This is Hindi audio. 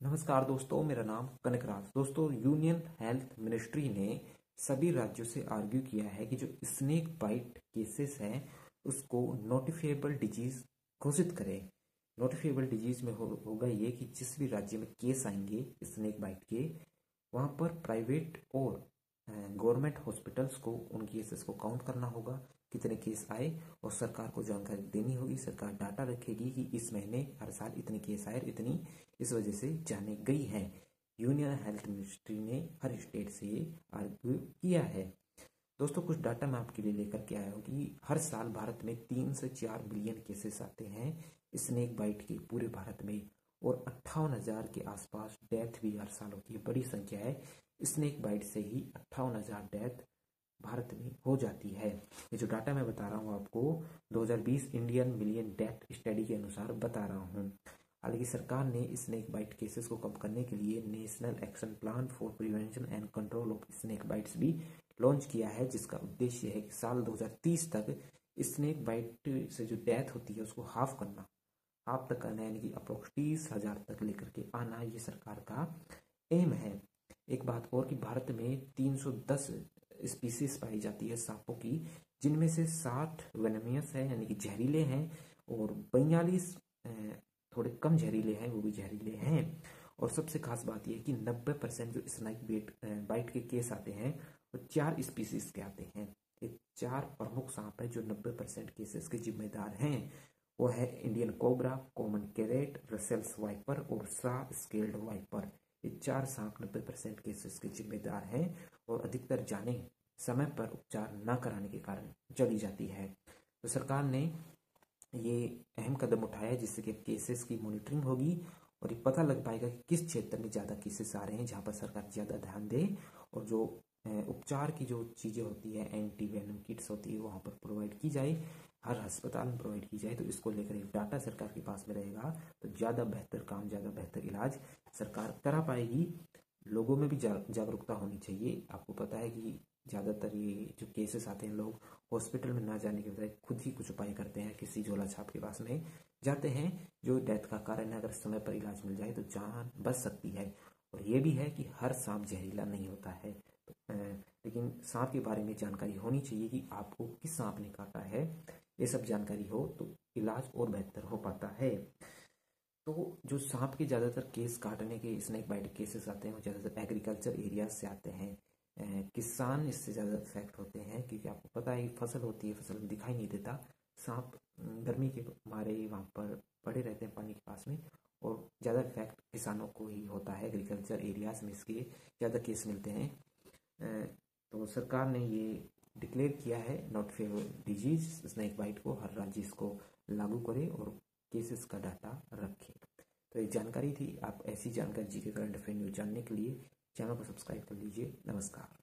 नमस्कार दोस्तों, मेरा नाम कनकराज। दोस्तों, यूनियन हेल्थ मिनिस्ट्री ने सभी राज्यों से आर्ग्यू किया है कि जो स्नेक बाइट केसेस हैं उसको नोटिफिएबल डिजीज घोषित करें। नोटिफिएबल डिजीज में होगा ये कि जिस भी राज्य में केस आएंगे स्नेक बाइट के, वहाँ पर प्राइवेट और गवर्नमेंट हॉस्पिटल्स को उन केसेस को काउंट करना होगा, कितने केस आए, और सरकार को जानकारी देनी होगी। सरकार डाटा रखेगी कि इस महीने हर साल इतने केस आए, इतनी इस वजह से जाने गई है। यूनियन हेल्थ मिनिस्ट्री ने हर स्टेट से ये आर्ग्यू किया है। दोस्तों, कुछ डाटा मैं आपके लिए लेकर के आया हूँ कि हर साल भारत में 3 से 4 बिलियन केसेस आते हैं स्नेक बाइट के पूरे भारत में, और 58,000 के आसपास डेथ भी हर साल होती है। बड़ी संख्या है। स्नेक बाइट से ही 58,000 डेथ भारत में हो जाती है। ये जो डाटा मैं बता रहा हूँ आपको 2020 इंडियन मिलियन डेथ स्टडी के अनुसार बता रहा हूँ। हालांकि सरकार ने स्नेक बाइट केसेस को कम करने के लिए national action plan for prevention and control of snake bites भी लॉन्च किया है, जिसका उद्देश्य है कि साल 2030 तक स्नेक बाइट से जो डेथ होती है उसको हाफ तक करना, यानी कि अप्रोक्स 30,000 तक लेकर के आना, ये सरकार का एम है। एक बात और कि भारत में 310 स्पीसीज पाई जाती है सांपों की, जिनमें से 60 वेनमियस है यानी कि जहरीले हैं, और 42 थोड़े कम जहरीले हैं, वो भी जहरीले हैं। और सबसे खास बात यह कि 90% जो स्नेक बाइट के केस आते हैं वो 4 स्पीसीज के आते हैं। ये 4 प्रमुख सांप है जो 90% केसेस के जिम्मेदार हैं। वो है Indian cobra, common krait, Russell's viper और सा स्केल्ड वाइपर। ये 4 सांप 90% केसेस के जिम्मेदार हैं, और अधिकतर जाने समय पर उपचार न कराने के कारण चली जाती है। तो सरकार ने ये अहम कदम उठाया है, जिससे कि केसेस की मॉनिटरिंग होगी और ये पता लग पाएगा कि किस क्षेत्र में ज़्यादा केसेस आ रहे हैं, जहाँ पर सरकार ज़्यादा ध्यान दे, और जो उपचार की जो चीज़ें होती है, एंटी वेनम किट्स होती है, वहाँ पर प्रोवाइड की जाए, हर अस्पताल में प्रोवाइड की जाए। तो इसको लेकर एक डाटा सरकार के पास में रहेगा तो ज़्यादा बेहतर काम, ज़्यादा बेहतर इलाज सरकार करा पाएगी। लोगों में भी जागरूकता होनी चाहिए। आपको पता है कि ज़्यादातर ये जो केसेस आते हैं, लोग हॉस्पिटल में ना जाने के बजाय खुद ही कुछ उपाय करते हैं, किसी झोला छाप के पास में जाते हैं, जो डेथ का कारण है। अगर समय पर इलाज मिल जाए तो जान बच सकती है। और ये भी है कि हर सांप जहरीला नहीं होता है, लेकिन सांप के बारे में जानकारी होनी चाहिए कि आपको किस सांप ने काटा है। ये सब जानकारी हो तो इलाज और बेहतर हो पाता है। तो जो सांप के ज़्यादातर केस काटने के स्नेक बाइट केसेस आते हैं वो ज़्यादातर एग्रीकल्चर एरियाज से आते हैं। किसान इससे ज़्यादा इफेक्ट होते हैं, क्योंकि आपको पता है फसल होती है, फसल में दिखाई नहीं देता। सांप गर्मी के मारे वहाँ पर पड़े रहते हैं पानी के पास में, और ज़्यादा इफेक्ट किसानों को ही होता है। एग्रीकल्चर एरियाज में इसके ज़्यादा केस मिलते हैं। तो सरकार ने ये डिक्लेयर किया है नोटिफिएबल डिजीज स्नेक बाइट को, हर राज्य इसको लागू करे और केसेस का डाटा रखे। तो ये जानकारी थी। आप ऐसी जानकारी जी के करंट अफेयर न्यूज जानने के लिए चैनल को सब्सक्राइब कर लीजिए। नमस्कार।